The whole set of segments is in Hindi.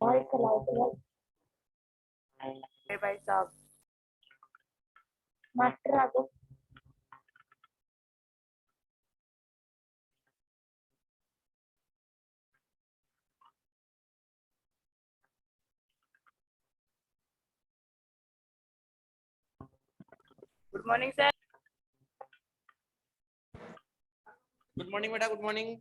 भाई साहब मास्टर आ गए। Good morning sir. Good morning बेटा, गुड मॉर्निंग।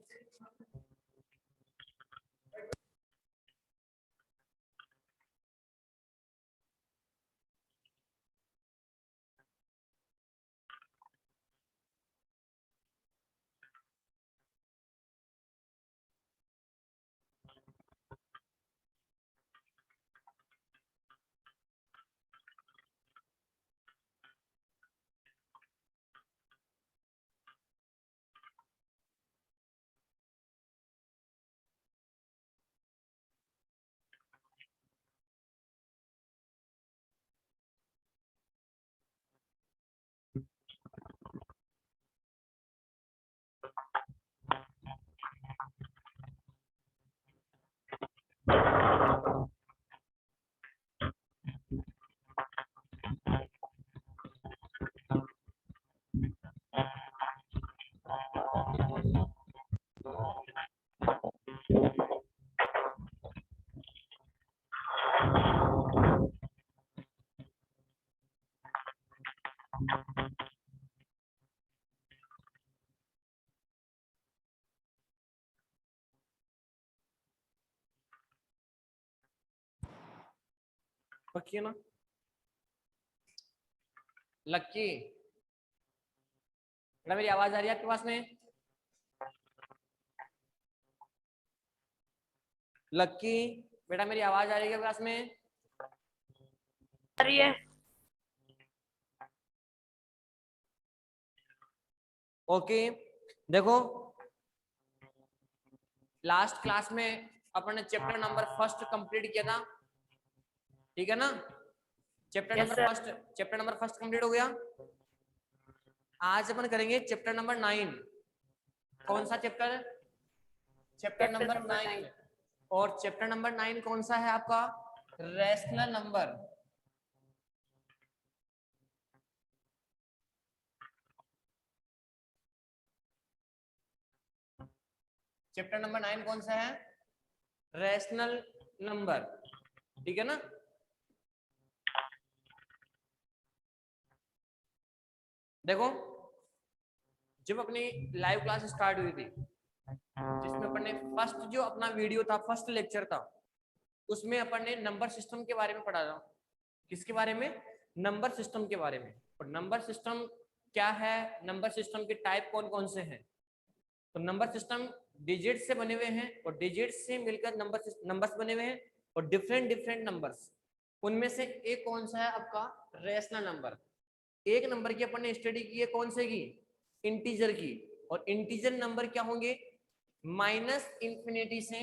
पक्की है ना? लक्की बेटा, मेरी आवाज आ रही है आपके पास में? लक्की बेटा, मेरी आवाज आ रही है क्लास में? आ रही है। ओके, देखो लास्ट क्लास में अपन ने चैप्टर नंबर फर्स्ट कंप्लीट किया था, ठीक है ना? चैप्टर नंबर फर्स्ट कंप्लीट हो गया। आज अपन करेंगे चैप्टर नंबर 9। कौन सा चैप्टर? Chapter number 9। और चैप्टर नंबर 9 कौन सा है आपका? Rational number. चैप्टर नंबर 9 कौन सा है? रैशनल नंबर, ठीक है ना? देखो, जब अपनी लाइव क्लास स्टार्ट हुई थी, जिसमें अपन ने फर्स्ट जो अपना वीडियो था, फर्स्ट लेक्चर था, उसमें अपन ने नंबर सिस्टम के बारे में पढ़ा था। किसके बारे में? नंबर सिस्टम के बारे में। और नंबर सिस्टम क्या है, नंबर सिस्टम के टाइप कौन कौन से हैं। तो नंबर सिस्टम डिजिट से बने हुए हैं और डिजिट से मिलकर नंबर्स बने हुए हैं और डिफरेंट डिफरेंट नंबर्स। उनमें से एक कौन सा है आपका? Rational number. एक नंबर की अपन ने स्टडी की है, कौन से की? इंटीजर की। और इंटीजर नंबर क्या होंगे? माइनस इंफिनिटी से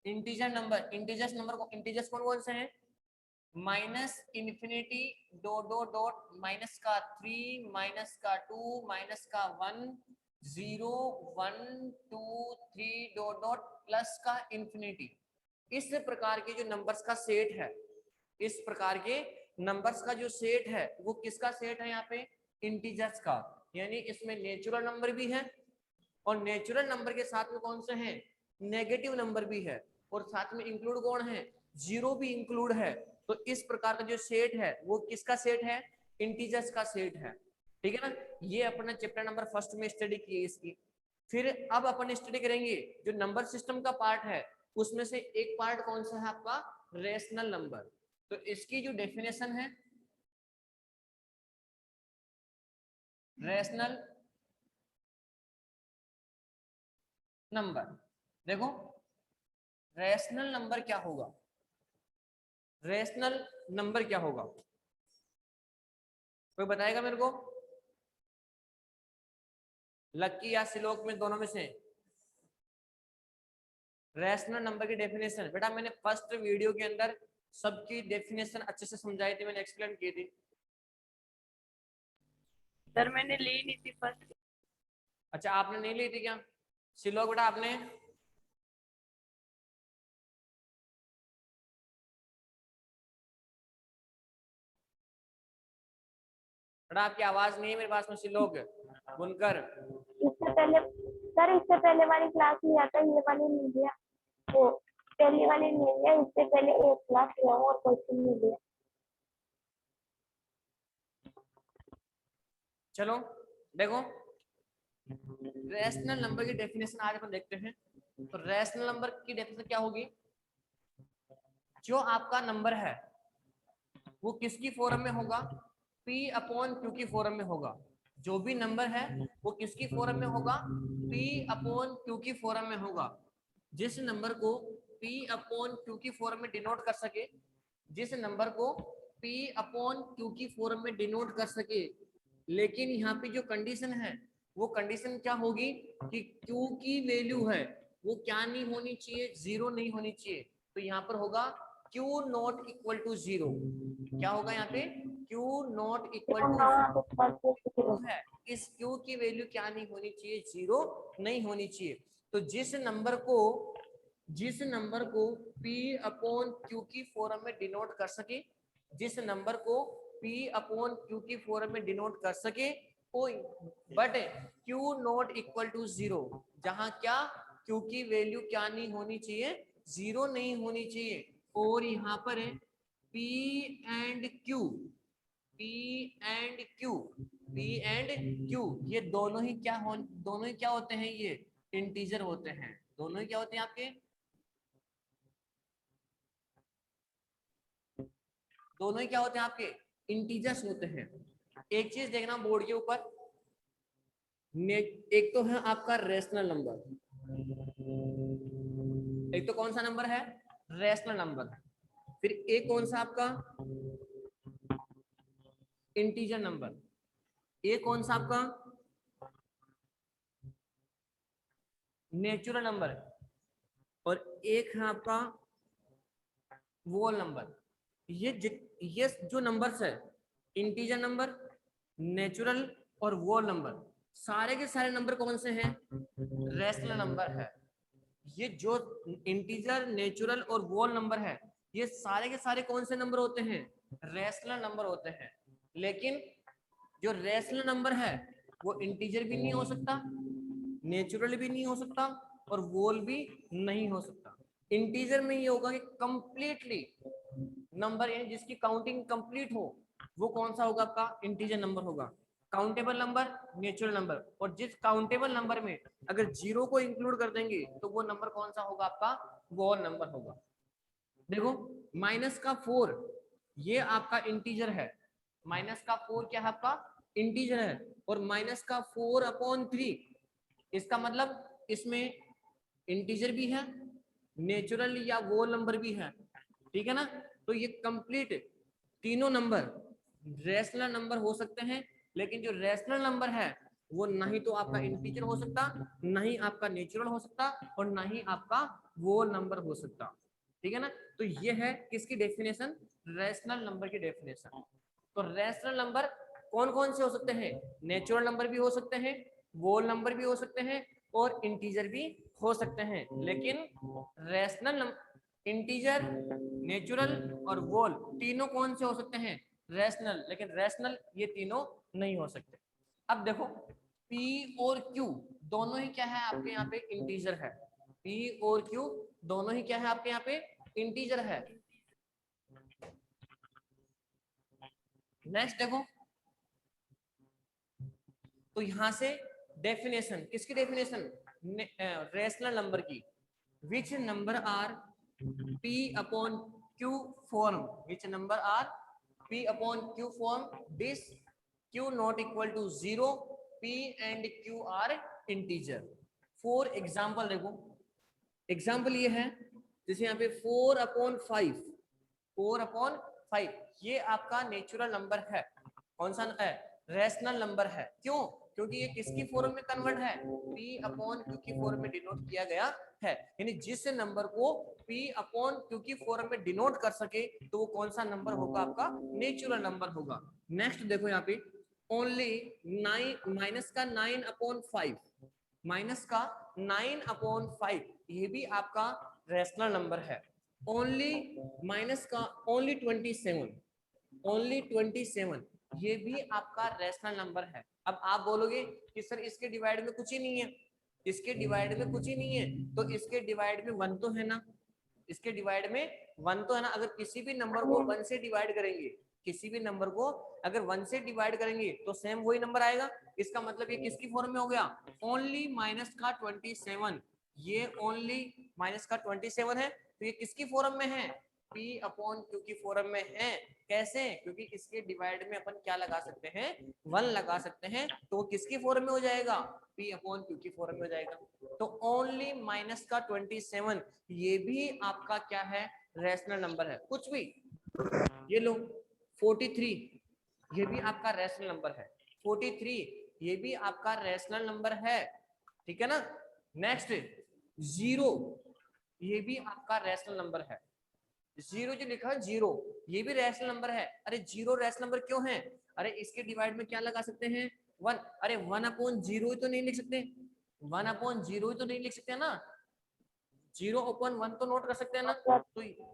इंटीजर्स कौन कौन से हैं? Minus infinity dot dot dot minus का 3 माइनस का 2 माइनस का 1 0 1 2 3 डॉट डॉट प्लस का इंफिनिटी। इस प्रकार के जो नंबर्स का सेट है, इस प्रकार के नंबर्स का जो सेट है, वो किसका सेट है? यहाँ पे इंटीजर्स का। यानी इसमें नेचुरल नंबर भी है और नेचुरल नंबर के साथ में कौन से हैं? नेगेटिव नंबर भी है। और साथ में इंक्लूड कौन है? जीरो भी इंक्लूड है। तो इस प्रकार का जो सेट है वो किसका सेट है? इंटीजर्स का सेट है, ठीक है ना? ये अपने चैप्टर नंबर फर्स्ट में स्टडी की है इसकी। फिर अब अपन स्टडी करेंगे जो नंबर सिस्टम का पार्ट है, उसमें से एक पार्ट कौन सा है आपका? Rational number. तो इसकी जो डेफिनेशन है, रेशनल नंबर, देखो रेशनल नंबर क्या होगा? रेशनल नंबर क्या होगा? कोई बताएगा मेरे को? लक्की या सिलोक में, दोनों में से? रेशनल नंबर की डेफिनेशन बेटा मैंने फर्स्ट वीडियो के अंदर सबकी डेफिनेशन अच्छे से समझाई थी, मैंने एक्सप्लेन की थी। सर मैंने ली नहीं थी फर्स्ट। अच्छा, आपने नहीं ली थी क्या? सिलोग बेटा आपने बेटा आपकी आवाज नहीं है मेरे पास में। सिलोग बुनकर इससे पहले सर, इससे पहले वाली क्लास लिया था, ये वाली नहीं लिया। वो पहली वाली नहीं लिया, इससे पहले एक क्लास लिया और क्वेश्चन नहीं लिया। चलो देखो, रैशनल नंबर की डेफिनेशन आज अपन देखते हैं। तो रैशनल नंबर की डेफिनेशन क्या होगी? जो आपका नंबर है वो किसकी फॉर्म में होगा? P अपॉन Q की फॉर्म में होगा। जो भी नंबर है वो किसकी फॉर्म में होगा? P अपॉन Q की फॉर्म में होगा। जिस नंबर को P अपॉन Q की फॉर्म में डिनोट कर सके, जिस नंबर को P अपॉन Q की फॉर्म में डिनोट कर सके, लेकिन यहाँ पे जो कंडीशन है वो कंडीशन क्या होगी कि Q की वैल्यू है वो क्या नहीं होनी चाहिए? जीरो नहीं होनी चाहिए। तो यहाँ पर होगा Q not equal to zero. क्या होगा यहाँ पे? Q नॉट इक्वल टू है, इस Q की वैल्यू क्या नहीं होनी चाहिए? जीरो नहीं होनी चाहिए। तो जिस नंबर को P अपॉन Q की फॉर्म में डिनोट कर सके, जिस नंबर को P अपॉन Q की फॉर्म में डिनोट कर सके, but Q not equal to zero, जहां क्या Q की वैल्यू क्या नहीं होनी चाहिए? जीरो नहीं होनी चाहिए। और यहाँ पर है P and Q, P and Q, P and Q, ये दोनों ही क्या होते हैं? ये इंटीजर होते हैं। दोनों ही क्या होते हैं आपके? दोनों ही क्या होते हैं आपके? इंटीजर्स होते हैं। एक चीज देखना बोर्ड के ऊपर, एक तो है आपका रेशनल नंबर, एक तो कौन सा नंबर है? Rational number. फिर एक कौन सा आपका? Integer number. एक कौन सा आपका? Natural number. और एक है आपका वोल नंबर। ये जो नंबर्स है, इंटीजर नंबर, नेचुरल और वोल नंबर, सारे के सारे नंबर कौन से हैं? रेशनल नंबर है। ये जो इंटीजर, नेचुरल और वोल नंबर है, ये सारे के सारे कौन से नंबर होते हैं? रेशनल नंबर होते हैं। लेकिन जो रेशनल नंबर है वो इंटीजर भी नहीं हो सकता, नेचुरल भी नहीं हो सकता और वोल भी नहीं हो सकता। इंटीजर में ये होगा कि कंप्लीटली नंबर, यानी जिसकी काउंटिंग कंप्लीट हो, वो कौन सा होगा? आपका इंटीजर नंबर होगा। Countable number, natural number. और जिस काउंटेबल नंबर में अगर जीरो को इंक्लूड कर देंगे तो वो नंबर कौन सा होगा? आपका वोल नंबर होगा। देखो -4 ये आपका इंटीजर है। -4 क्या है? आपका इंटीजर है। और -4/3 इसका मतलब इसमें इंटीजर भी है, नेचुरल या वोल नंबर भी है। ठीक है ना? तो ये कंप्लीट तीनों नंबर रेशनल नंबर हो सकते हैं। लेकिन जो रेशनल नंबर है वो नहीं तो आपका इंटीजर हो सकता, नहीं आपका नेचुरल हो सकता और नहीं आपका वोल नंबर हो सकता। ठीक है ना? तो ये है किसकी डेफिनेशन? रेशनल नंबर की डेफिनेशन। तो रेशनल नंबर कौन कौन से हो सकते हैं? नेचुरल नंबर भी हो सकते हैं, वोल नंबर भी हो सकते हैं और इंटीजर भी हो सकते हैं। लेकिन रेशनल, इंटीजर, नेचुरल और वोल तीनों कौन से हो सकते हैं? रेशनल। लेकिन रेशनल ये तीनों नहीं हो सकते। अब देखो P और Q दोनों ही क्या है आपके यहाँ पे? इंटीजर है। P और Q दोनों ही क्या है आपके यहाँ पे? इंटीजर है। नेक्स्ट देखो, तो यहां से डेफिनेशन, किसकी डेफिनेशन? रेशनल नंबर की। Which number are P upon Q form, which number are P upon Q form this Q not equal to zero, P and Q are integer. For example देखो, एग्जाम्पल ये है जैसे यहाँ पे 4/5, 4/5 ये आपका नेचुरल नंबर है। कौन सा है? रेशनल नंबर है। क्यों? क्योंकि ये किसकी फॉर्म में कन्वर्ट है? P अपॉन Q की फॉर्म में डिनोट किया गया है। यानी जिस नंबर को P अपॉन Q की फॉर्म में डिनोट कर सके तो वो कौन सा नंबर होगा? आपका नेचुरल नंबर होगा। नेक्स्ट देखो यहाँ पे ओनली 9 -9/5, 9/5 ये भी आपका रैशनल नंबर है। ओनली माइनस का ओनली 27 ये भी आपका रैशनल नंबर है। अब आप बोलोगे कि सर इसके डिवाइड में कुछ ही नहीं है, इसके डिवाइड में कुछ ही नहीं है, तो इसके डिवाइड में 1 तो है ना, इसके डिवाइड में 1 तो है ना। अगर किसी भी नंबर को 1 से डिवाइड करेंगे, किसी भी नंबर को अगर 1 से डिवाइड करेंगे तो सेम वही नंबर आएगा। इसका मतलब ये किसकी फॉर्म में हो गया, ओनली माइनस का 27। ये ओनली माइनस का 27 है, तो ये किसकी फॉर्म में है, P/Q की फॉर्म में है। कैसे, क्योंकि इसके डिवाइड में अपन क्या लगा सकते हैं, 1 लगा सकते हैं, तो वो किसकी फॉर्म में हो जाएगा, P/Q की फॉर्म में हो जाएगा। तो ओनली माइनस का 27 ये भी आपका क्या है, रैशनल नंबर है। कुछ भी, ये लो 43 ये भी आपका रैशनल नंबर है, 43 ये भी आपका रैशनल नंबर है, ठीक है ना। नेक्स्ट 0 ये भी आपका रैशनल नंबर है। 0 जो लिखा है 0 ये भी रैशनल नंबर है। अरे 0 रैशनल नंबर क्यों है, अरे इसके डिवाइड में क्या लगा सकते हैं, 1। अरे 1/0 तो नहीं लिख सकते, 1/0 तो नहीं लिख सकते ना, 0/1 तो नोट कर सकते हैं ना।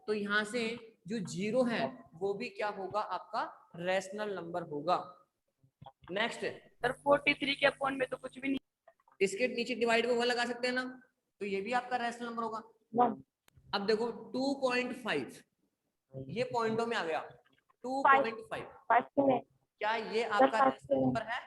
तो यहाँ से जो 0 है वो भी क्या होगा, आपका रैशनल नंबर होगा। नेक्स्ट सर 43 के अपॉन में तो कुछ भी नहीं। इसके नीचे डिवाइड में 1 लगा सकते हैं ना, तो ये भी आपका रैशनल नंबर होगा। 1 अब देखो 2.5 ये पॉइंटों में आ गया, 2.5 फर्स्ट में क्या ये आपका सर रैशनल नंबर है,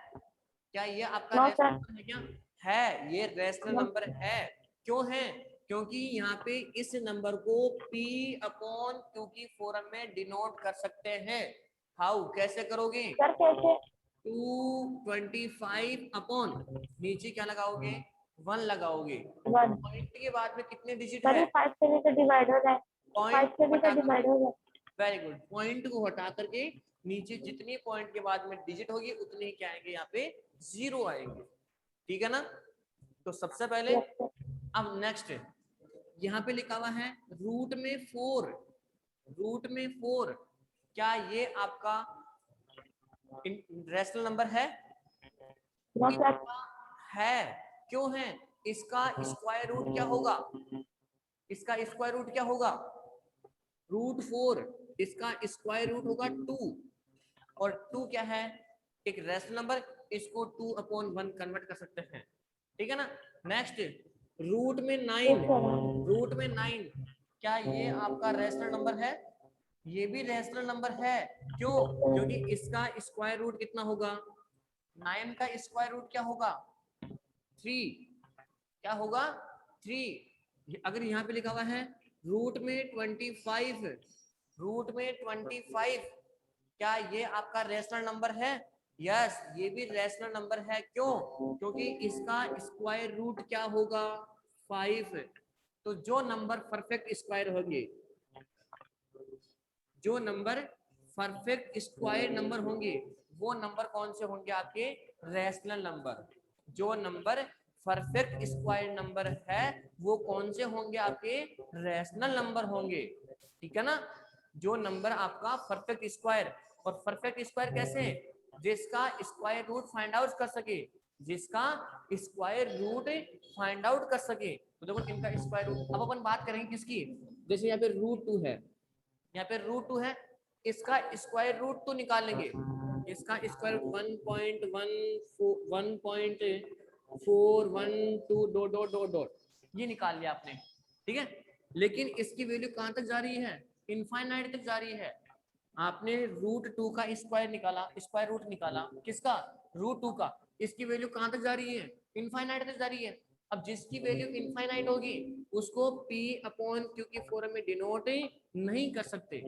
क्या ये आपका नो रैशनल सर नंबर है, क्या है ये रैशनल नंबर है। क्यों है, क्योंकि यहाँ पे इस नंबर को P/Q की फॉर्म में डिनोट कर सकते हैं। हाउ, कैसे करोगे, सर कैसे 225 अपॉन नीचे क्या लगाओगे, 1 लगाओगे। 1 पॉइंट के बाद में कितने डिजिट सर है, ये 5 से भी तो डिवाइड हो जाए, 5 पॉइंट से भी तो हटा डिवाइड करके, हो जाए। वेरी गुड, पॉइंट को हटा करके नीचे जितनी पॉइंट के बाद में डिजिट होगी उतने ही क्या आएंगे, यहाँ पे 0 आएंगे, ठीक है ना। तो सबसे पहले यस सर अब नेक्स्ट यहाँ पे लिखा हुआ है रूट में 4 क्या ये आपका रैशनल नंबर है, नो सर इसका है, क्यों है, इसका स्क्वायर रूट क्या होगा, इसका स्क्वायर रूट क्या होगा, √4 इसका स्क्वायर रूट होगा 2, और 2 क्या है, एक रैशनल नंबर, इसको 2/1 कन्वर्ट कर सकते हैं, ठीक है ना। नेक्स्ट रूट में 9 क्या ये आपका रैशनल नंबर है, ये भी रैशनल नंबर है। क्यों, क्योंकि इसका स्क्वायर रूट कितना होगा, 9 का स्क्वायर रूट क्या होगा, 3, क्या होगा 3। अगर यहाँ पे लिखा हुआ है रूट में 25 क्या ये आपका रैशनल नंबर है, यस ये भी रैशनल नंबर है। क्यों, क्योंकि इसका स्क्वायर रूट क्या होगा 5। तो जो नंबर परफेक्ट स्क्वायर होंगे, जो नंबर परफेक्ट स्क्वायर नंबर होंगे वो नंबर कौन से होंगे, आपके रैशनल नंबर। जो नंबर परफेक्ट स्क्वायर नंबर है वो कौन से होंगे, आपके रैशनल नंबर होंगे, ठीक है ना। जो नंबर आपका परफेक्ट स्क्वायर, और परफेक्ट स्क्वायर कैसे, जिसका स्क्वायर रूट फाइंड आउट कर सके, जिसका स्क्वायर रूट फाइंड आउट कर सके। तो देखो इनका स्क्वायर रूट, अब अपन बात करेंगे किसकी, जैसे यहाँ पे √2 है, यहाँ पे √2 है, इसका स्क्वायर रूट तो निकाल लेंगे, इसका स्क्वायर 1.412 ये निकाल लिया आपने, ठीक है। लेकिन इसकी वैल्यू कहां तक जा रही है, इनफाइनाइट तक जा रही है। आपने √2 का स्क्वायर निकाला, स्क्वायर रूट निकाला किसका, √2 का, इसकी वैल्यू कहां तक जा रही है, इनफाइनाइट तक जा रही है। अब जिसकी वैल्यू इनफाइनाइट होगी उसको P/Q की फॉर्म में डिनोट नहीं कर सकते,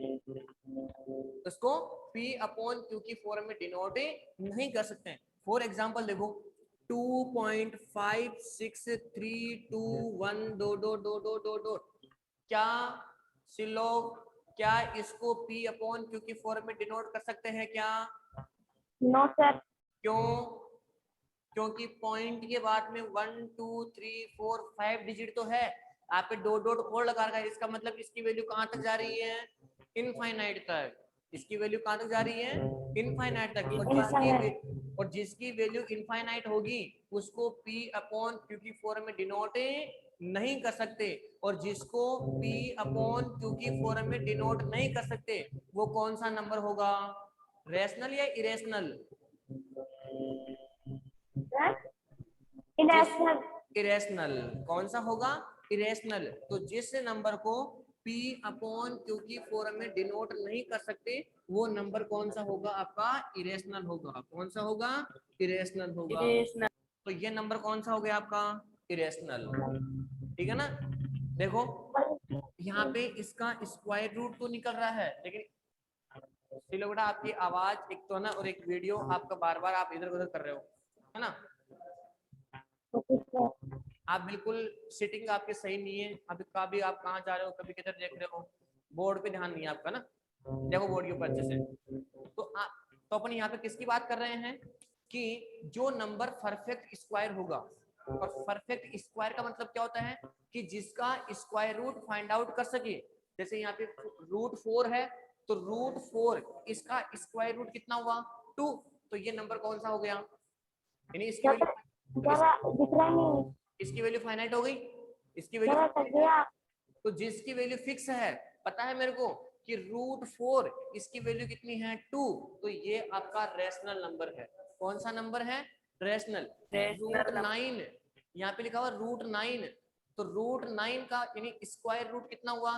उसको P/Q की फॉर्म में डिनोट नहीं कर सकते। फॉर एग्जांपल देखो 2.563212 क्या सिलोग, क्या इसको P/Q की फॉर्म में डिनोट कर सकते हैं क्या, नो सर क्यों, क्योंकि पॉइंट के बाद में 1 2 3 4 5 डिजिट तो है, आप पे डॉट डॉट और लगा रखा है, इसका मतलब इसकी वैल्यू कहां तक जा रही है, इनफाइनाइट तक। इसकी वैल्यू कहाँ तक जा रही है? इनफाइनाइट तक। और जिसकी वैल्यू इनफाइनाइट होगी उसको p अपॉन q की फॉर्म में डिनोट नहीं कर सकते, और जिसको p अपॉन q की फॉर्म में डिनोट नहीं कर सकते वो कौन सा नंबर होगा? रेशनल या इरेशनल? इरेशनल। इरेशनल। कौन सा होगा? इरेशनल। तो जिस नंबर को p अपॉन q की फॉर्म में डिनोट नहीं कर सकते वो नंबर कौन सा होगा? आपका इरेशनल होगा। कौन सा होगा? इरेशनल होगा। इरेशनल। तो ये नंबर कौन सा हो गया आपका? इरेशनल। ठीक है ना? देखो यहाँ पे इसका स्क्वायर रूट तो निकल रहा है, लेकिन चलो बेटा आपकी आवाज एक तो ना और एक वीडियो आपका बार बार आप इधर उधर कर रहे हो, है ना? आप बिल्कुल सिटिंग आपकी सही नहीं है। अभी कभी आप कहाँ जा रहे हो, कभी किधर देख रहे हो, बोर्ड पे ध्यान नहीं है आपका ना। देखो बोर्ड के ऊपर अच्छे से। तो अपन यहाँ पे किसकी बात कर रहे हैं कि जो नंबर परफेक्ट स्क्वायर होगा, और परफेक्ट स्क्वायर का मतलब क्या होता है कि जिसका स्क्वायर रूट फाइंड आउट कर सके। जैसे यहाँ पे रूट 4 है तो रूट 4 इसका स्क्वायर रूट कितना हुआ? 2। तो ये नंबर कौन सा हो गया? यानी इसकी वैल्यू इसकी वैल्यू फाइनाइट हो गई। इसकी वैल्यू तो जिसकी वैल्यू फिक्स है, पता है मेरे को कि रूट 4 इसकी वैल्यू कितनी है? 2। तो ये आपका रेशनल नंबर है। कौन सा नंबर है? रेशनल। रूट 9 यहाँ पे लिखा हुआ रूट 9, तो रूट 9 का यानी स्क्वायर रूट कितना हुआ?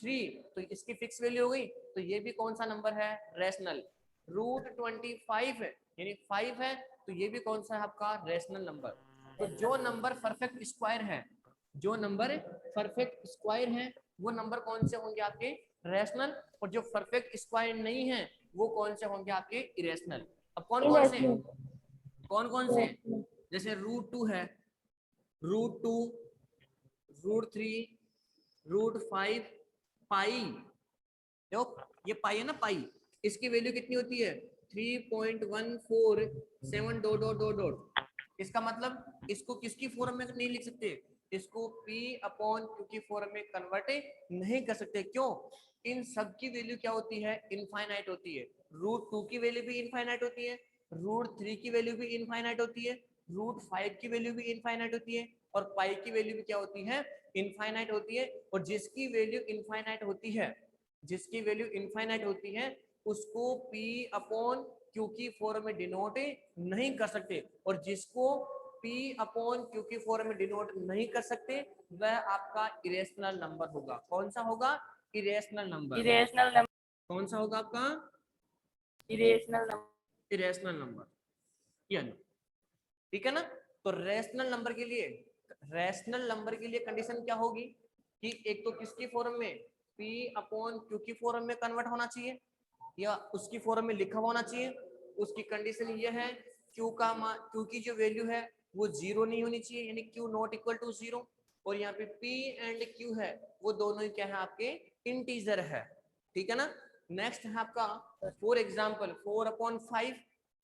3। तो इसकी फिक्स वैल्यू हो गई, तो ये भी कौन सा नंबर है? रेशनल। रूट 25 है यानी 5 है, तो ये भी कौन सा है आपका? Rational number. तो जो नंबर परफेक्ट स्क्वायर है, जो नंबर परफेक्ट स्क्वायर है वो नंबर कौन से होंगे? आपके रेशनल। और जो परफेक्ट स्क्वायर नहीं है वो कौन से होंगे? आपके इरेशनल। अब कौन कौन से? कौन कौन से? जैसे रूट 2 है, रूट 2, रूट 3, रूट 5, पाई। देखो ये पाई है ना, पाई, इसकी वैल्यू कितनी होती है? 3.147 डॉट डॉट डॉट डॉट। इसका मतलब इसको किसकी फॉर्म में नहीं लिख सकते? इसको p अपॉन q की फॉर्म में कन्वर्ट नहीं कर सकते। क्यों? इन सब की वैल्यू क्या होती है? इनफाइनाइट होती है। रूट 2 की वैल्यू भी इनफाइनाइट होती है, रूट 3 की वैल्यू भी इनफाइनाइट होती है, रूट 5 की वैल्यू भी इनफाइनाइट होती है, और पाई की वैल्यू भी क्या होती है? इनफाइनाइट होती है। और जिसकी वैल्यू इनफाइनाइट होती है, जिसकी वैल्यू इनफाइनाइट होती है उसको p अपॉन q की फॉर्म में डिनोट नहीं कर सकते, और जिसको p अपॉन q की फॉर्म में डिनोट नहीं कर सकते वह आपका इरेशनल नंबर होगा। कौन सा होगा? Irrational number. Irrational number. कौन सा होगा आपका? Irrational number. Irrational number. यानी ठीक है ना? तो रेशनल नंबर के लिए, रेशनल नंबर के लिए कंडीशन क्या होगी कि एक तो किसकी फॉर्म में? p अपॉन q की फॉर्म में कन्वर्ट होना चाहिए या उसकी फॉर्म में लिखा होना चाहिए। उसकी कंडीशन ये है q का q की जो वैल्यू है वो 0 नहीं होनी चाहिए, यानी q नॉट इक्वल टू 0। और यहाँ पे p एंड q है वो दोनों ही क्या है? आपके इंटीजर है। ठीक है ना? नेक्स्ट है आपका for example 4/5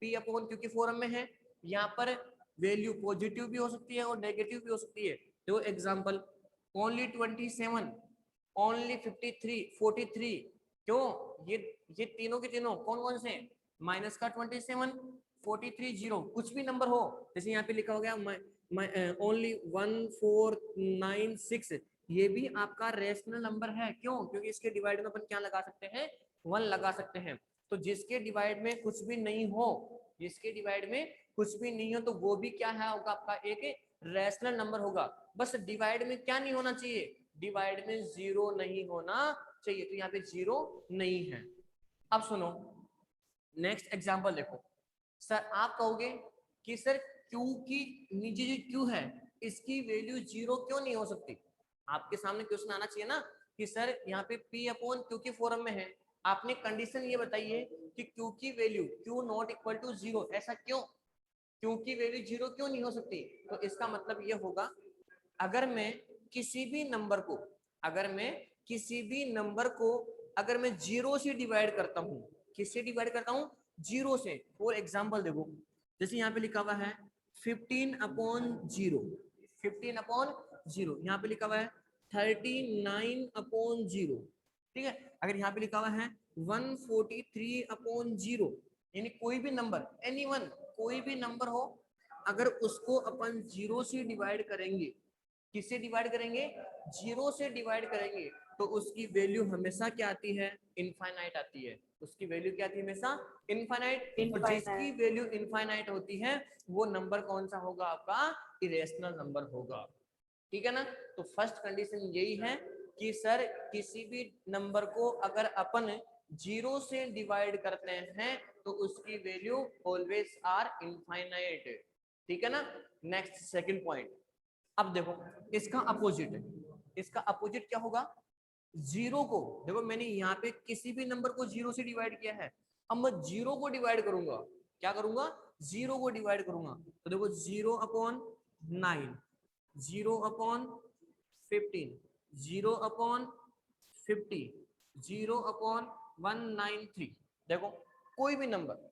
p upon q की फॉर्म में है। यहाँ पर वैल्यू पॉजिटिव भी हो सकती है और नेगेटिव भी हो सकती है। तो एग्जाम्पल ओनली 27, ओनली 53, 43। क्यों? ये तीनों के तीनों कौन कौन से? माइनस का 27, 43, 0 कुछ भी नंबर हो। जैसे यहाँ पे लिखा हो गया ओनली 1496, ये भी आपका रेशनल नंबर है। क्यों? क्योंकि इसके डिवाइड में अपन क्या लगा सकते हैं? 1 लगा सकते हैं। तो जिसके डिवाइड में कुछ भी नहीं हो, जिसके डिवाइड में कुछ भी नहीं हो तो वो भी क्या है? होगा आपका एक रेशनल नंबर होगा। बस डिवाइड में क्या नहीं होना चाहिए? डिवाइड में 0 नहीं होना चाहिए। तो यहाँ पे 0 नहीं है। अब सुनो नेक्स्ट एग्जांपल देखो। सर आप कहोगे कि सर Q की नीचे जो Q है इसकी वैल्यू 0 क्यों नहीं हो सकती? आपके सामने क्वेश्चन आना चाहिए ना कि सर यहाँ पे p अपॉन q की फॉर्म में है, आपने कंडीशन ये बताइए कि q की value q not equal to 0। ऐसा क्यों? q की वैल्यू 0 क्यों नहीं हो सकती? तो इसका मतलब ये होगा अगर मैं किसी भी नंबर को, अगर मैं किसी भी नंबर को अगर मैं 0 से डिवाइड करता हूँ, किससे डिवाइड करता हूँ? 0 से। फॉर एग्जाम्पल देखो जैसे यहाँ पे लिखा हुआ है 15/0, 15/0। यहाँ पे लिखा हुआ है 39/0, ठीक है। अगर यहाँ पे लिखा हुआ है 143/0, यानी कोई भी नंबर, एनी वन, कोई भी नंबर हो, अगर उसको अपन 0 से डिवाइड करेंगे, किससे डिवाइड करेंगे, 0 से डिवाइड करेंगे, तो उसकी वैल्यू हमेशा क्या आती है, इनफाइनाइट आती है। उसकी वैल्यू क्या आती है, हमेशा इनफाइनाइट। और जिसकी वैल्यू इनफाइनाइट होती है वो नंबर कौन सा होगा, आपका इरेशनल नंबर होगा। ठीक है ना। तो फर्स्ट कंडीशन यही है कि सर किसी भी नंबर को अगर अपन 0 से डिवाइड करते हैं तो उसकी वैल्यू ऑलवेज आर इनफाइनाइट। ठीक है ना। नेक्स्ट सेकंड पॉइंट, अब देखो इसका अपोजिट है। इसका अपोजिट क्या होगा, 0 को, देखो मैंने यहाँ पे किसी भी नंबर को 0 से डिवाइड किया है, अब मैं 0 को डिवाइड करूंगा, क्या करूंगा, 0 को डिवाइड करूंगा, तो देखो 0/9, 0/15, 0/50, 0/193। देखो कोई भी नंबर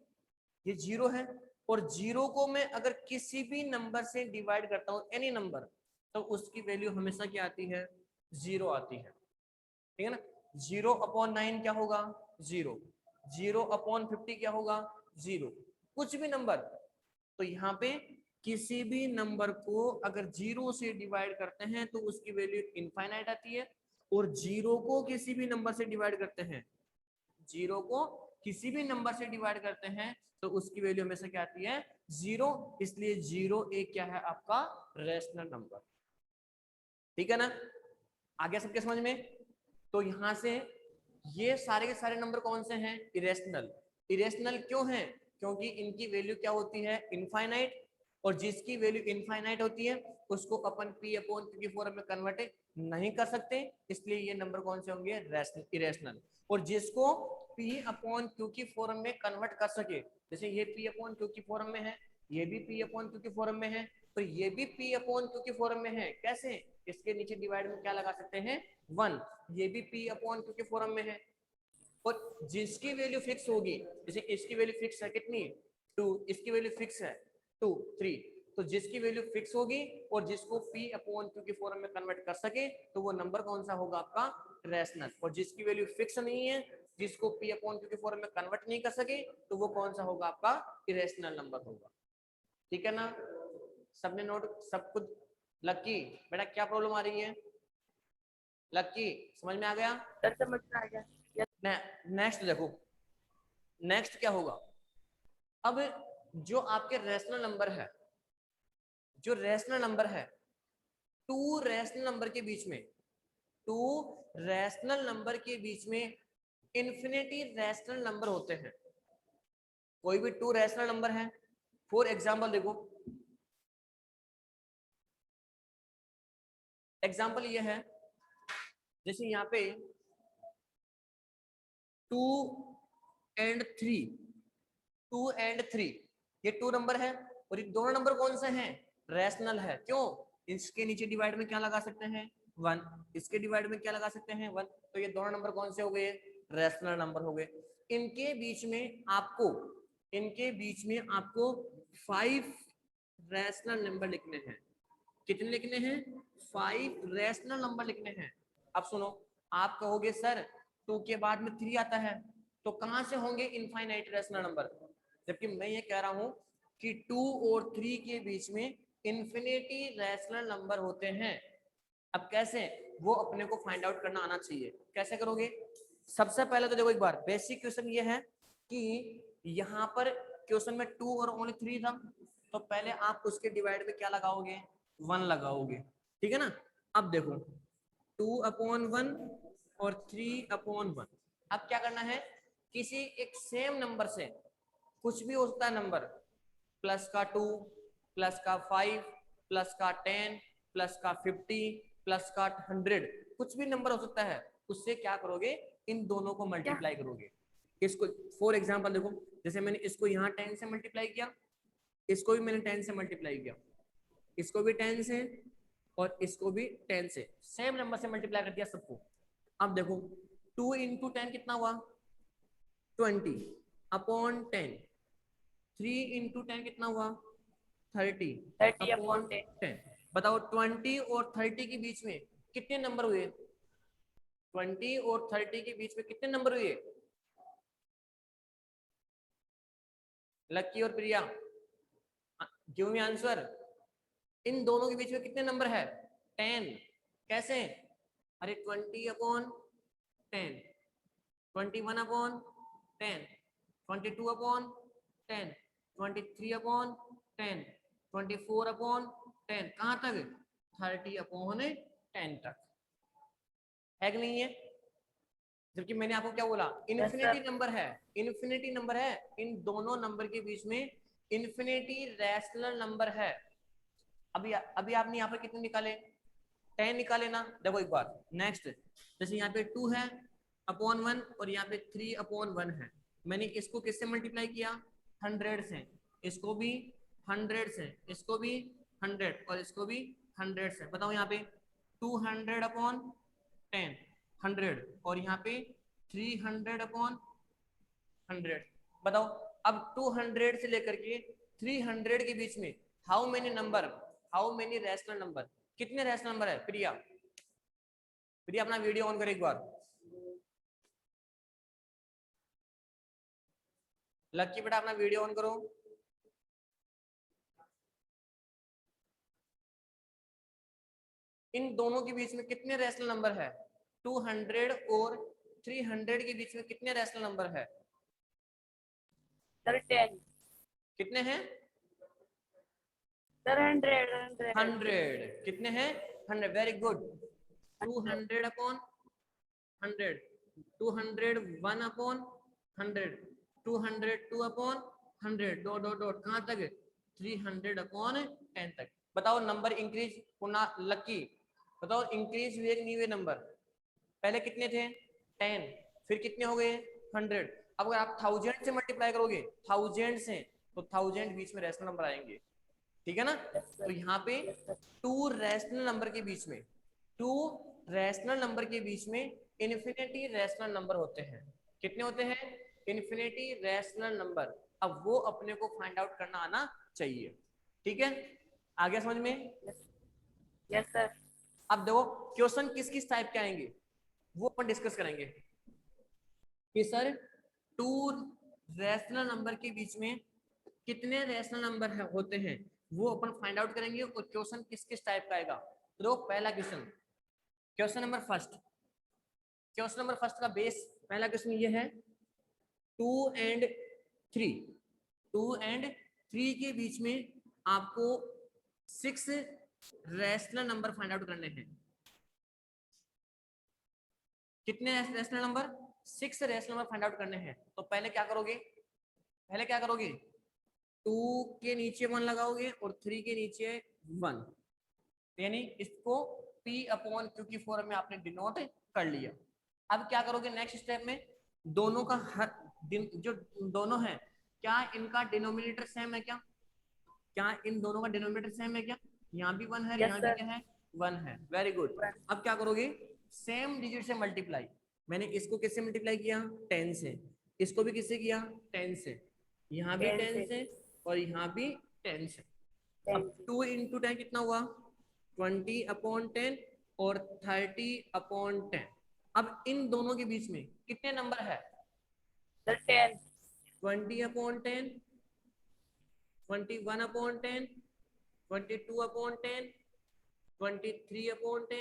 ये 0 है, और 0 को मैं अगर किसी भी नंबर से डिवाइड करता हूं, एनी नंबर, तो उसकी वैल्यू हमेशा क्या आती है, 0 आती है। ठीक है ना। 0/9 क्या होगा, 0, 0/50 क्या होगा, 0, कुछ भी नंबर। तो यहाँ पे किसी भी नंबर को अगर 0 से डिवाइड करते हैं तो उसकी वैल्यू इनफाइनाइट आती है, और 0 को किसी भी नंबर से डिवाइड करते हैं, 0 को किसी भी नंबर से डिवाइड करते हैं तो उसकी वैल्यू हमेशा क्या आती है, 0। इसलिए 0 एक क्या है, आपका रेशनल नंबर। ठीक है ना। आगे सबके समझ में। तो यहां से ये सारे के सारे नंबर कौन से हैं, इरेशनल। इरेशनल क्यों है, क्योंकि इनकी वैल्यू क्या होती है, इनफाइनाइट, और जिसकी वैल्यू इनफाइनाइट होती है उसको अपन p/q की फॉर्म में कन्वर्ट नहीं कर सकते, इसलिए ये नंबर कौन से होंगे, इरेशनल। और जिसको p/q की फॉर्म में कन्वर्ट कर सके, जैसे ये p/q की फॉर्म में है, ये भी p/q की फॉर्म में है, तो ये भी p/q की फॉर्म में है। कैसे, इसके नीचे डिवाइड में क्या लगा सकते हैं, 1, ये भी p/q के फॉर्म में है। और जिसकी वैल्यू फिक्स होगी, जैसे इसकी वैल्यू फिक्स है कितनी, 2, इसकी वैल्यू फिक्स है 2, 3, तो जिसकी वैल्यू फिक्स होगी और जिसको p/q की फॉर्म में कन्वर्ट कर सके तो वो नंबर कौन सा होगा, आपका रेशनल। और जिसकी वैल्यू फिक्स नहीं है, जिसको p/q की फॉर्म में कन्वर्ट नहीं कर सके, तो वो कौन सा होगा, आपका इरेशनल नंबर होगा। ठीक है ना। सबने नोट, सब कुछ। लक्की बेटा क्या प्रॉब्लम आ रही है, लक्की समझ में आ गया, सर समझ में आ गया। नेक्स्ट देखो, नेक्स्ट क्या होगा, अब जो आपके रेशनल नंबर है, जो रेशनल नंबर है, टू रेशनल नंबर के बीच में, टू रेशनल नंबर के बीच में इन्फिनिटी रेशनल नंबर होते हैं। कोई भी टू रेशनल नंबर है, फॉर एग्जांपल देखो, एग्जांपल ये है, जैसे यहाँ पे 2 and 3, 2 and 3, ये 2 नंबर है, और ये दोनों नंबर कौन से हैं, रेशनल है। क्यों, इसके नीचे डिवाइड में क्या लगा सकते हैं, 1, इसके डिवाइड में क्या लगा सकते हैं, 1, तो ये दोनों नंबर कौन से हो गए, रेशनल नंबर हो गए। इनके बीच में आपको, इनके बीच में आपको 5 रेशनल नंबर लिखने हैं। कितने लिखने हैं, 5 रेशनल नंबर लिखने हैं। अब सुनो, आप कहोगे सर 2 के बाद में 3 आता है, तो कहां से होंगे इनफाइनाइट रेशनल नंबर, जबकि मैं ये कह रहा हूं कि 2 और 3 के बीच में इन्फिनिटी रेशनल नंबर होते हैं। अब कैसे, वो अपने को फाइंड आउट करना आना चाहिए। कैसे करोगे, सबसे पहले तो देखो, एक बार बेसिक क्वेश्चन ये है कि यहाँ पर क्वेश्चन में 2 और ओनली 3 था, तो पहले आप उसके डिवाइड में क्या लगाओगे, 1 लगाओगे। ठीक है ना। अब देखो 2/1 और 3/1, अब क्या करना है, किसी एक सेम नंबर से, कुछ भी होता है नंबर, प्लस का 2, प्लस का 5, प्लस का 10, प्लस का 50, प्लस का 100, कुछ भी नंबर हो सकता है, उससे क्या करोगे, इन दोनों को मल्टीप्लाई करोगे। इसको फॉर एग्जांपल देखो, जैसे मैंने इसको यहाँ 10 से मल्टीप्लाई किया, इसको भी मैंने 10 से मल्टीप्लाई किया, इसको भी 10 से, और इसको भी 10 से, सेम नंबर से मल्टीप्लाई कर दिया सबको। अब देखो 2 into 10 कितना हुआ, 20/10, 3 into 10 कितना हुआ, 30/10। बताओ 20 और 30 के बीच में कितने नंबर हुए, 20 और 30 के बीच में कितने नंबर हुए? लक्की और प्रिया, गिव मी आंसर। इन दोनों के बीच में कितने नंबर है? 10। कैसे? अरे 20/10, 21/10, 22/10, 23/10, 24/10, कहां तक? 30/10 तक, है कि नहीं है? जबकि मैंने आपको क्या बोला, इन्फिनिटी नंबर है, इन्फिनिटी नंबर है, इन दोनों नंबर के बीच में इन्फिनिटी रैशनल नंबर है। अभी आपने यहाँ पर कितने निकाले? 10 निकाले ना। देखो एक बार नेक्स्ट, जैसे यहाँ पे 2 है अपॉन 1 और यहाँ पे 3/1 है। मैंने इसको किससे मल्टीप्लाई किया? 100 से। इसको भी 100 से, इसको भी 100 और इसको भी 100 से। बताओ यहाँ पे 200/10 100 और यहाँ पे 300/100। बताओ अब 200 से लेकर के 300 के बीच में how many number, how many rational number, कितने रैशनल नंबर है? प्रिया, प्रिया अपना वीडियो ऑन करो एक बार। लक्की बेटा अपना वीडियो ऑन करो। इन दोनों के बीच में कितने रैशनल नंबर है? 200 और 300 के बीच में कितने रैशनल नंबर है? सर 10। कितने हैं? सर 100। 100। कितने हैं? 100। Very good. 200/100, 201/100, 202/100, dot dot dot कहां तक? 300/10 तक। बताओ नंबर इंक्रीज होना। लकी बताओ इंक्रीज हुए कि नहीं हुए नंबर? पहले कितने थे? 10, फिर कितने हो गए? 100। अब अगर आप 1000 से मल्टीप्लाई करोगे, 1000 से, तो 1000 बीच में रैशनल नंबर आएंगे, ठीक है ना? तो यहाँ पे 2 रैशनल नंबर के बीच में, 2 रैशनल नंबर के बीच में इन्फिनिटी रैशनल नंबर होते हैं। कितने होते हैं? Infinity rational number. अब वो अपने को फाइंड आउट करना आना चाहिए, ठीक है? आ गया समझ में? Yes sir. अब देखो क्वेश्चन किस किस टाइप के आएंगे वो अपन डिस्कस करेंगे कि सर 2 रैशनल नंबर के बीच में कितने रैशनल नंबर होते हैं, वो अपन फाइंड आउट करेंगे। और क्वेश्चन किस किस टाइप का आएगा। तो पहला question, question number first, question number first का बेस, पहला क्वेश्चन ये है 2 and 3, 2 and 3 के बीच में आपको 6 रैशनल नंबर फाइंड आउट करने हैं। कितने rational number? 6 rational number find out करने हैं। तो पहले क्या करोगे? पहले क्या करोगे? 2 के नीचे 1 लगाओगे और 3 के नीचे 1, यानी इसको P/Q की फॉर्म में आपने डिनोट कर लिया। अब क्या करोगे नेक्स्ट स्टेप में? दोनों का हर जो दोनों है, क्या इनका डिनोमिनेटर सेम है? क्या इन दोनों का डिनोमिनेटर सेम है? क्या यहाँ भी 1 है, यहाँ भी क्या है? 1 है। Very good. अब क्या करोगे? सेम डिजिट से मल्टीप्लाई। मैंने इसको किससे मल्टीप्लाई किया? 10 से। इसको भी किससे किया? 10 से। यहाँ भी 10 से और यहाँ भी 10 से। अब 2 × 10 कितना हुआ? 20/10 और 30/10। अब इन दोनों के बीच में कितने नंबर है? सर 10। 20/10, 21/10, 22/10, 23/10,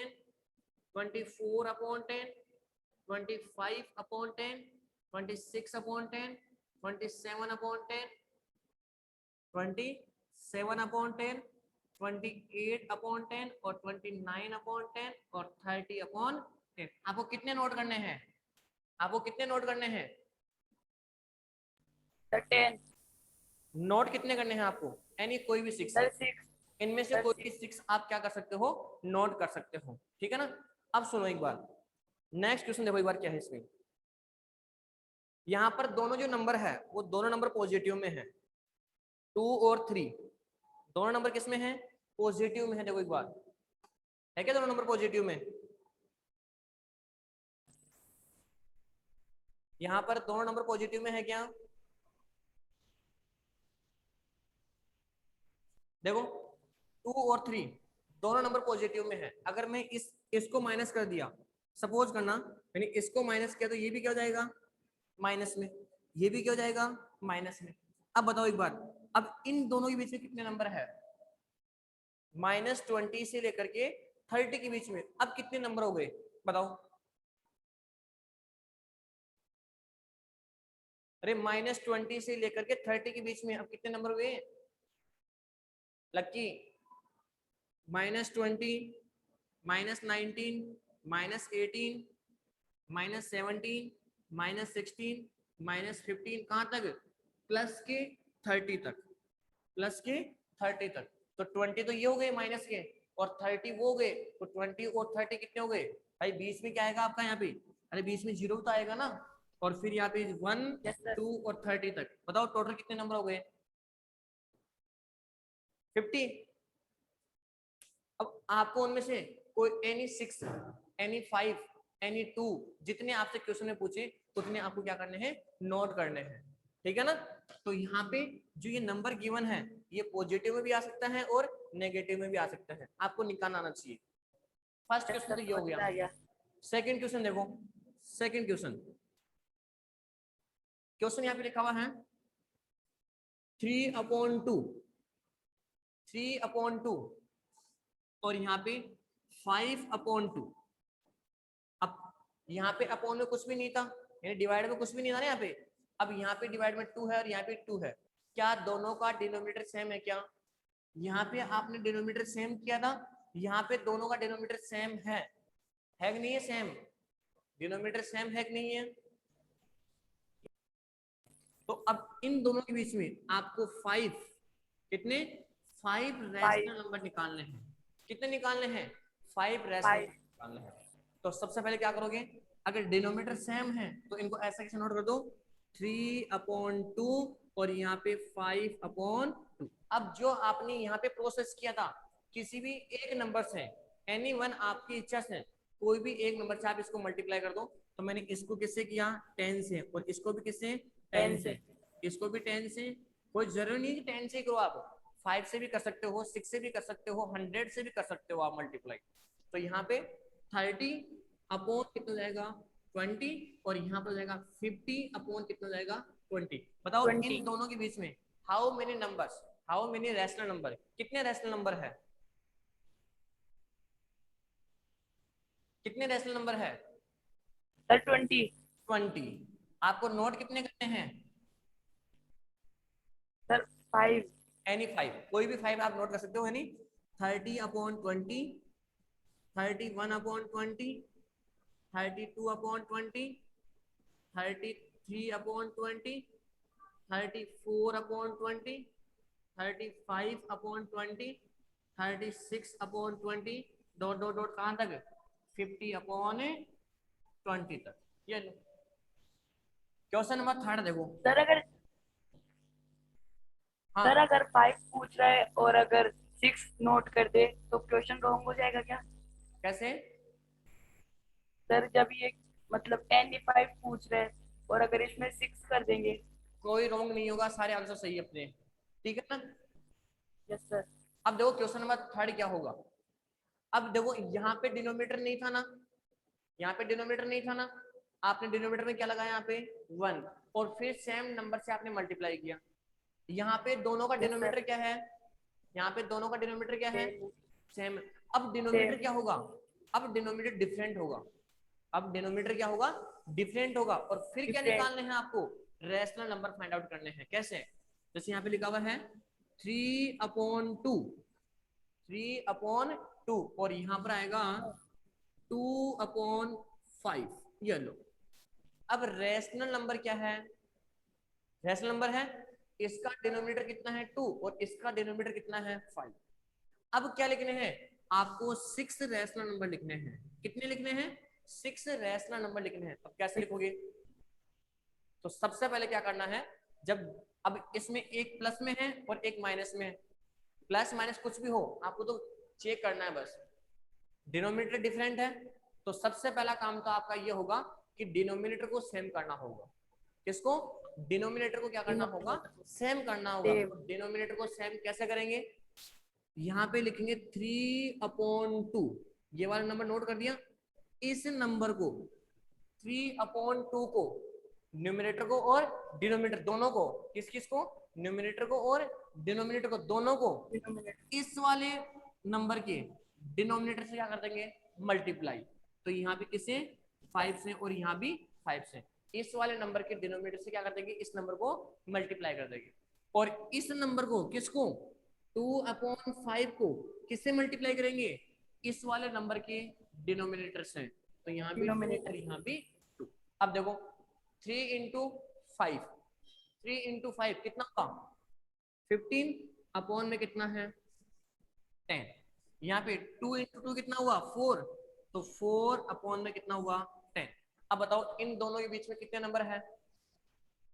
24/10, 25/10, 26/10, 27/10, 27/10, 28/10 और 29/10 और 30/10। आपको कितने नोट करने हैं? आपको कितने नोट करने हैं? सर 10। नोट कितने करने हैं आपको? एनी कोई भी 6। सर 6। इनमें से कोई भी 6 आप क्या कर सकते हो? नोट कर सकते हो, ठीक है ना? अब सुनो एक बार, नेक्स्ट क्वेश्चन देखो एक बार क्या है इसमें। यहाँ पर दोनों जो नंबर है वो दोनों नंबर पॉजिटिव में है। 2 और 3 दोनों नंबर किस में है? पॉजिटिव में है। देखो एक बार, है क्या दोनों नंबर पॉजिटिव में? यहाँ पर दोनों नंबर पॉजिटिव में है क्या? देखो 2 और 3 दोनों नंबर पॉजिटिव में है। अगर मैं इसको माइनस कर दिया, सपोज करना मैंने इसको माइनस किया तो ये भी क्या हो जाएगा माइनस में, ये भी क्या हो जाएगा माइनस में। अब बताओ एक बात, अब इन दोनों के बीच में कितने नंबर है? -20 से लेकर के 30 के बीच में अब कितने नंबर हो गए बताओ? अरे -20 से लेकर के 30 के बीच में अब कितने नंबर हुए लक्की? -20, -19, -18, -17, -16, -15, कहां तक? प्लस के 30 तक, प्लस के 30 तक। तो 20 तो ये हो गए माइनस के, और 30 वो हो गए, तो 20 और 30 कितने हो गए भाई? बीच में क्या आएगा आपका यहाँ पे? अरे बीच में 0 तो आएगा ना, और फिर यहाँ पे 1, यस सर 2 और 30 तक। बताओ टोटल कितने नंबर हो गए? 50। अब आपको उनमें से कोई एनी 6, एनी 5, एनी 2, जितने आपसे क्वेश्चन में पूछे उतने आपको क्या करने हैं? नोट करने हैं, ठीक है ना? तो यहाँ पे जो ये नंबर गिवन है ये पॉजिटिव में भी आ सकता है और नेगेटिव में भी आ सकता है, आपको निकालना आना चाहिए। फर्स्ट क्वेश्चन तो ये हो गया। सेकंड क्वेश्चन देखो, सेकंड क्वेश्चन यहाँ पे लिखा हुआ है 3/2, 3/2 और यहाँ पे 5/2। अब यहाँ पे अपॉन में कुछ भी नहीं था, यानी डिवाइड में कुछ भी नहीं था ना यहाँ पे। अब यहाँ पे डिवाइड में 2 है और यहाँ पे 2 है, क्या दोनों का डिनोमिनेटर सेम है क्या? यहाँ पे आपने डिनोमिनेटर सेम किया था, यहाँ पे दोनों का डिनोमिनेटर सेम है कि नहीं है? सेम डिनोमिनेटर सेम है कि नहीं है? तो अब इन दोनों के बीच में आपको 5 कितने 5 रैशनल नंबर निकालने हैं। कितने निकालने हैं? 5 रैशनल निकालने हैं। तो सबसे पहले क्या करोगे, अगर डिनोमिनेटर सेम है तो इनको ऐसा कैसे नोट कर दो 3/2 और यहाँ पे 5/2। अब जो आपने यहाँ पे प्रोसेस किया था किसी भी एक नंबर से, एनी वन आपकी इच्छा से कोई भी एक नंबर से आप इसको मल्टीप्लाई कर दो। तो मैंने इसको किससे किया 10 से, और इसको भी किससे 10 से, इसको भी 10 से। कोई जरूरी नहीं कि 10 से करो, आप 5 से भी कर सकते हो, 6 से भी कर सकते हो, 100 से भी कर सकते हो आप मल्टीप्लाई। तो यहाँ पे 30 अपॉन कितना जाएगा 20 और यहाँ पर जाएगा 50 अपॉन कितना जाएगा 20। बताओ 20। इन दोनों के बीच में how many numbers, how many rational number, कितने रैशनल नंबर है? कितने रैशनल नंबर है सर 20। 20। आपको नोट कितने करने हैं? सर 5। एनी 5, कोई भी 5 आप नोट कर सकते हो, यानी 30/20, 31/20, 32/20, 33/20, 34/20, 35/20, 36/20, डॉट डॉट डॉट कहां तक 50/20 तक। ये लो क्वेश्चन नंबर 3 देखो। सर अगर हाँ सर अगर 5 पूछ रहा है और अगर 6 नोट कर दे तो क्वेश्चन रॉन्ग हो जाएगा क्या? कैसे? सर जब ये मतलब 5 पूछ रहे हैं और अगर इसमें 6 कर देंगे। कोई रॉन्ग नहीं होगा, सारे आंसर सही है अपने, ठीक है ना? Yes sir. अब देखो क्वेश्चन नंबर 3 क्या होगा। अब देखो यहाँ पे डिनोमिनेटर नहीं था ना, यहाँ पे डिनोमिनेटर नहीं था ना, आपने डिनोमिनेटर में क्या लगाया यहाँ पे 1 और फिर सेम नंबर से आपने मल्टीप्लाई किया। यहाँ पे दोनों का डिनोमिनेटर क्या है? यहाँ पे दोनों का डिनोमिनेटर क्या है? सेम। अब डिनोमिनेटर क्या होगा? अब डिनोमिनेटर डिफरेंट होगा। अब डिनोमिनेटर क्या होगा? डिफरेंट होगा। और फिर क्या निकालने हैं आपको? रैशनल नंबर फाइंड आउट करने हैं। कैसे? जैसे यहाँ पे लिखा हुआ है 3/2, 3/2 और यहाँ पर आएगा 2/5। ये लो। अब रैशनल नंबर क्या है? रैशनल नंबर है इसका डिनोमिनेटर कितना है 2 और इसका डिनोमिनेटर कितना है 5। अब क्या लिखने हैं आपको? 6 रैशनल नंबर लिखने हैं। कितने लिखने हैं? 6 रैशनल नंबर लिखने हैं। अब कैसे लिखोगे? तो सबसे पहले क्या करना है, जब अब इसमें एक प्लस में है और एक माइनस में है, प्लस माइनस कुछ भी हो आपको तो चेक करना है बस। डिनोमिनेटर डिफरेंट है तो सबसे पहला काम तो आपका ये होगा कि डिनोमिनेटर को सेम करना होगा। किसको? डिनोमिनेटर को क्या करना होगा? सेम करना होगा। डिनोमिनेटर को सेम कैसे करेंगे? यहाँ पे लिखेंगे 3/2। ये वाला नंबर नोट कर दिया, इस नंबर को 3/2 को न्यूमरेटर को और डिनोमिनेटर दोनों को, किस किस को, न्यूमरेटर को और डिनोमिनेटर को दोनों को इस वाले नंबर के डिनोमिनेटर से क्या कर देंगे, मल्टीप्लाई। तो यहाँ पे किसे 5 से और यहाँ भी 5 से, इस वाले नंबर के डिनोमिनेटर से क्या कर देंगे, इस नंबर को मल्टीप्लाई कर देंगे। और इस नंबर को किसको 2/5 को किससे मल्टीप्लाई करेंगे, इस वाले नंबर के डिनोमिनेटर से। तो यहाँ भी 2 और यहाँ भी 2। अब देखो 3 इंटू 5, 3 इंटू 5 कितना होगा 15, अपॉन में कितना है 10। यहाँ पे 2 इंटू 2 कितना हुआ 4, तो 4 अपॉन में कितना हुआ 10। अब बताओ इन दोनों के बीच में कितने नंबर है,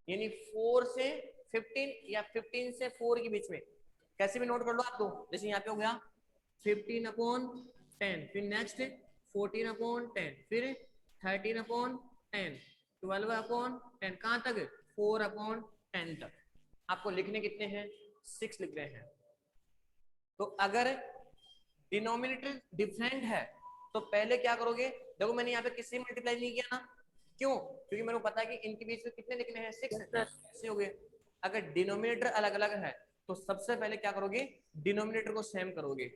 यानी 4 से 15 या 15 से 4 के बीच में, कैसे भी नोट कर लो आप दो। जैसे यहाँ पे हो गया 15/10, फिर नेक्स्ट 14/10, फिर 13/10, 12/10, कहाँ तक 4/10 तक। आपको लिखने कितने हैं 6 लिख रहे हैं। तो अगर डिनोमिनेटर डिफरेंट है तो पहले क्या करोगे, देखो मैंने यहाँ पे किससे मल्टीप्लाई नहीं किया ना, क्यों, क्योंकि मेरे को पता है कि इनके बीच में कितने लिखने हैं 6 ऐसे हो गए। अगर डिनोमिनेटर अलग अलग है तो सबसे पहले क्या करोगे, डिनोमिनेटर को सेम करोगे।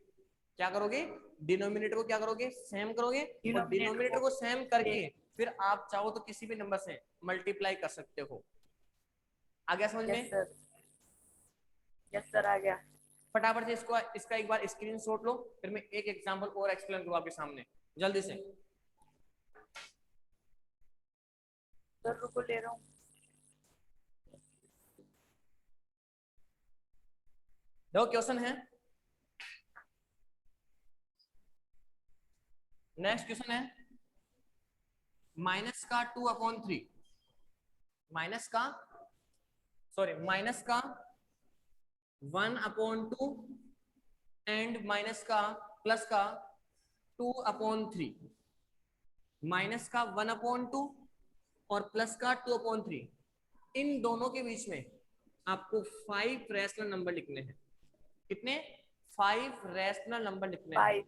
क्या करोगे, डिनोमिनेटर को क्या करोगे, सेम करोगे। और डिनोमिनेटर को सेम करके फिर आप चाहो तो किसी भी नंबर से मल्टीप्लाई कर सकते हो। आ गया समझ में? यस सर आ गया। फटाफट से इसका एक बार स्क्रीनशॉट लो, फिर मैं एक एग्जांपल और एक्सप्लेन करूँ आपके सामने जल्दी से। सर रुको ले रहा हूँ। देखो क्वेश्चन है, नेक्स्ट क्वेश्चन है माइनस का 2/3, माइनस का 1/2 एंड माइनस का प्लस का 2/3, माइनस का 1/2 और प्लस का 2/3, इन दोनों के बीच में आपको 5 रैशनल नंबर लिखने हैं। कितने 5 रैशनल नंबर लिखने हैं।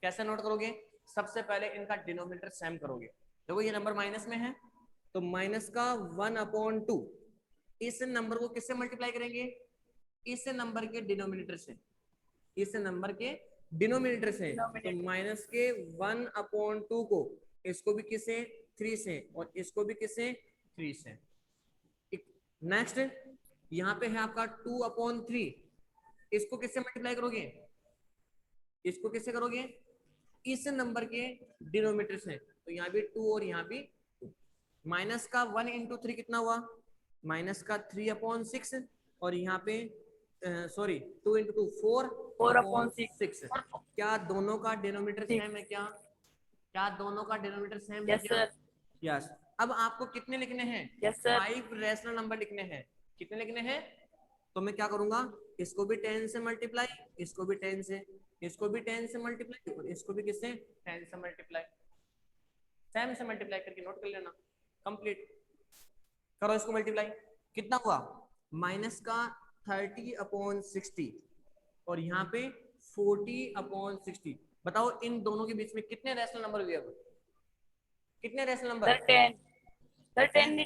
कैसे नोट करोगे, सबसे पहले इनका डिनोमिनेटर सेम करोगे। देखो ये नंबर माइनस में है तो माइनस का 1/2 इस नंबर को किससे मल्टीप्लाई करेंगे, इस नंबर के डिनोमिनेटर से, इस नंबर के डिनोमिनेटर से। तो माइनस के 1/2 को इसको भी किसे 3 से और इसको भी किसे 3 से। नेक्स्ट यहाँ पे है आपका 2/3, इसको किससे मल्टीप्लाई करोगे, इसको किससे करोगे, इस नंबर के डिनोमिनेटर से। तो यहाँ भी 2 और यहाँ भी 2। माइनस का 1 इंटू 3 कितना हुआ, माइनस का 3/6 और यहाँ पे 2 इंटू 2 4/6। क्या दोनों का डिनोमिनेटर सेम है, क्या दोनों का डिनोमिनेटर सेम है क्या? यस। अब आपको कितने लिखने हैं, 5 रैशनल नंबर लिखने हैं। कितने लिखने हैं, तो मैं क्या करूंगा, इसको भी 10 से मल्टीप्लाई, इसको भी 10 से, इसको भी 10 से मल्टीप्लाई और इसको भी किससे 10 से मल्टीप्लाई, सेम से मल्टीप्लाई करके नोट कर लेना। कंप्लीट करो इसको मल्टीप्लाई, कितना हुआ माइनस का 30/60 और यहाँ पे 40/60। बताओ इन दोनों के बीच में कितने रैशनल नंबर हुए, अब कितने रैशनल नंबर? 10 नहीं,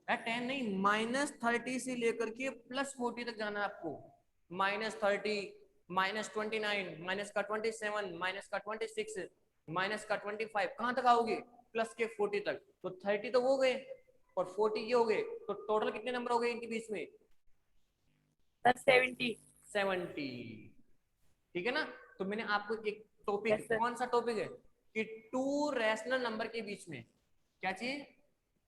10 नहीं, -30 से लेकर के +40 तक जाना है आपको। -30, -29, माइनस का 27, माइनस का 26, माइनस का 25, कहाँ तक आओगे प्लस के 40 तक। तो 30 तो हो गए और 40 ये हो गए, तो टोटल कितने नंबर हो गए इनके बीच में? सर 70। ठीक है ना। तो मैंने आपको एक टॉपिक, कौन सा टॉपिक है कि 2 रैशनल नंबर के बीच में, क्या चीज,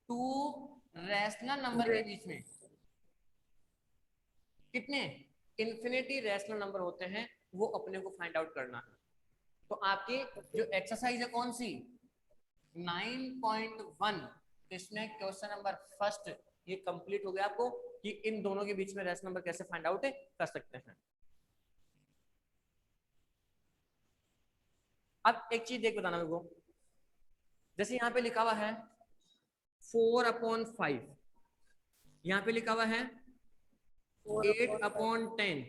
2 रैशनल नंबर के बीच में कितने इन्फिनिटी रैशनल नंबर होते हैं वो अपने को फाइंड आउट करना है। तो आपकी जो एक्सरसाइज है कौन सी 9.1, इसमें क्वेश्चन नंबर फर्स्ट ये कंप्लीट हो गया आपको कि इन दोनों के बीच में रैशनल नंबर कैसे फाइंड आउट कर सकते हैं। अब एक चीज देख बताना मेरे को, जैसे यहाँ पे लिखा हुआ है 4/5, यहाँ पे लिखा हुआ है 8/10,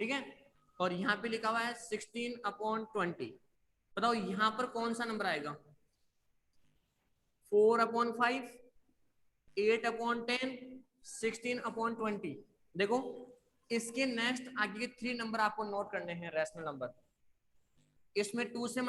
ठीक है, और यहाँ पे लिखा हुआ है 16/20। बताओ यहाँ पर कौन सा नंबर आएगा, 4/5, 8/10, 16/20। देखो इसके नेक्स्ट आगे के 3 नंबर आपको नोट करने हैं रैशनल नंबर। इसमें 2 से